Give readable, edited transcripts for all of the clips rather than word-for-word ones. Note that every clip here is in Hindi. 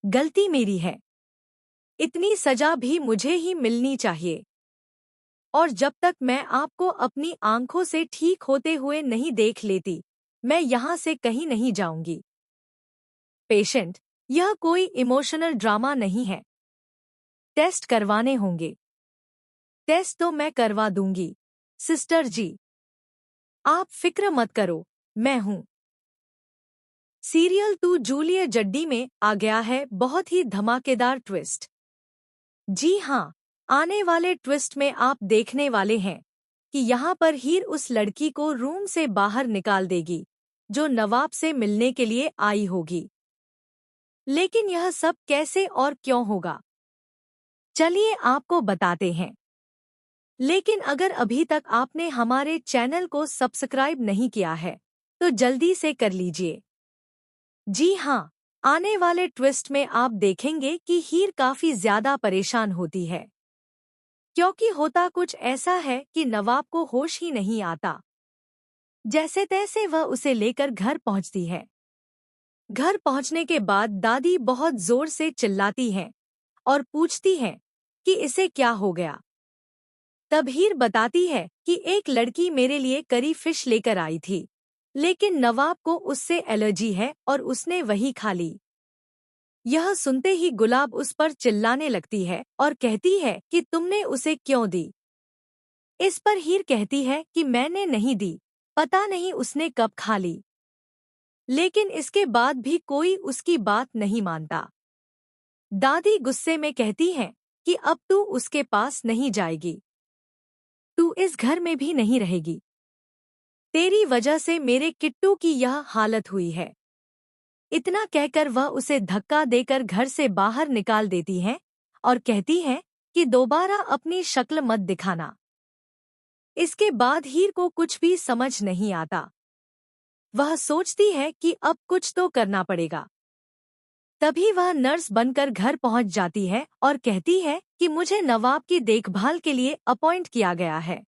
गलती मेरी है। इतनी सजा भी मुझे ही मिलनी चाहिए। और जब तक मैं आपको अपनी आंखों से ठीक होते हुए नहीं देख लेती, मैं यहाँ से कहीं नहीं जाऊंगी। पेशेंट, यह कोई इमोशनल ड्रामा नहीं है। टेस्ट करवाने होंगे। टेस्ट तो मैं करवा दूंगी, सिस्टर जी। आप फिक्र मत करो, मैं हूं। सीरियल 2 जूलिया जड्डी में आ गया है बहुत ही धमाकेदार ट्विस्ट। जी हाँ, आने वाले ट्विस्ट में आप देखने वाले हैं कि यहाँ पर हीर उस लड़की को रूम से बाहर निकाल देगी जो नवाब से मिलने के लिए आई होगी। लेकिन यह सब कैसे और क्यों होगा, चलिए आपको बताते हैं। लेकिन अगर अभी तक आपने हमारे चैनल को सब्सक्राइब नहीं किया है तो जल्दी से कर लीजिए। जी हाँ, आने वाले ट्विस्ट में आप देखेंगे कि हीर काफी ज्यादा परेशान होती है, क्योंकि होता कुछ ऐसा है कि नवाब को होश ही नहीं आता। जैसे तैसे वह उसे लेकर घर पहुंचती है। घर पहुंचने के बाद दादी बहुत जोर से चिल्लाती हैं और पूछती हैं कि इसे क्या हो गया। तब हीर बताती है कि एक लड़की मेरे लिए करी फिश लेकर आई थी, लेकिन नवाब को उससे एलर्जी है और उसने वही खा ली। यह सुनते ही गुलाब उस पर चिल्लाने लगती है और कहती है कि तुमने उसे क्यों दी। इस पर हीर कहती है कि मैंने नहीं दी, पता नहीं उसने कब खा ली। लेकिन इसके बाद भी कोई उसकी बात नहीं मानता। दादी गुस्से में कहती है कि अब तू उसके पास नहीं जाएगी, तू इस घर में भी नहीं रहेगी। तेरी वजह से मेरे किट्टू की यह हालत हुई है। इतना कहकर वह उसे धक्का देकर घर से बाहर निकाल देती है और कहती है कि दोबारा अपनी शक्ल मत दिखाना। इसके बाद हीर को कुछ भी समझ नहीं आता। वह सोचती है कि अब कुछ तो करना पड़ेगा। तभी वह नर्स बनकर घर पहुंच जाती है और कहती है कि मुझे नवाब की देखभाल के लिए अपॉइंट किया गया है।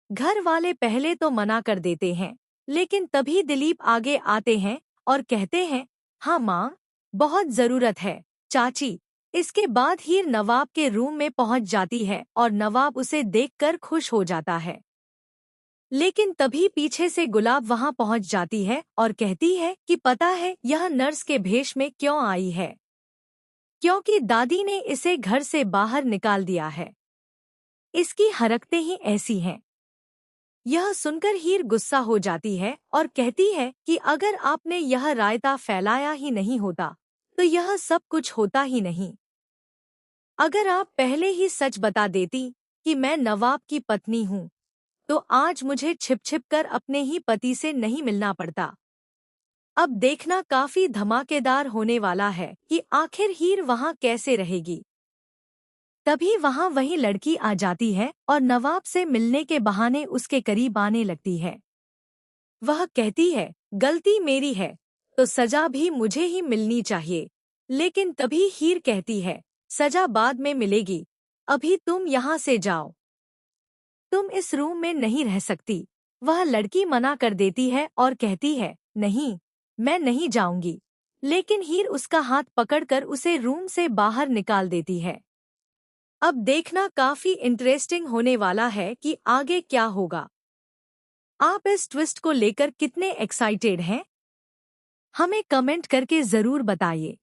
घर वाले पहले तो मना कर देते हैं, लेकिन तभी दिलीप आगे आते हैं और कहते हैं, हाँ माँ, बहुत जरूरत है चाची। इसके बाद हीर नवाब के रूम में पहुंच जाती है और नवाब उसे देखकर खुश हो जाता है। लेकिन तभी पीछे से गुलाब वहां पहुंच जाती है और कहती है कि पता है यह नर्स के भेष में क्यों आई है, क्योंकि दादी ने इसे घर से बाहर निकाल दिया है। इसकी हरकतें ही ऐसी हैं। यह सुनकर हीर गुस्सा हो जाती है और कहती है कि अगर आपने यह रायता फैलाया ही नहीं होता तो यह सब कुछ होता ही नहीं। अगर आप पहले ही सच बता देती कि मैं नवाब की पत्नी हूँ तो आज मुझे छिप छिप कर अपने ही पति से नहीं मिलना पड़ता। अब देखना काफी धमाकेदार होने वाला है कि आखिर हीर वहाँ कैसे रहेगी। तभी वहाँ वही लड़की आ जाती है और नवाब से मिलने के बहाने उसके करीब आने लगती है। वह कहती है, गलती मेरी है तो सजा भी मुझे ही मिलनी चाहिए। लेकिन तभी हीर कहती है, सजा बाद में मिलेगी, अभी तुम यहाँ से जाओ, तुम इस रूम में नहीं रह सकती। वह लड़की मना कर देती है और कहती है, नहीं, मैं नहीं जाऊंगी। लेकिन हीर उसका हाथ पकड़कर उसे रूम से बाहर निकाल देती है। अब देखना काफी इंटरेस्टिंग होने वाला है कि आगे क्या होगा। आप इस ट्विस्ट को लेकर कितने एक्साइटेड हैं? हमें कमेंट करके जरूर बताइए।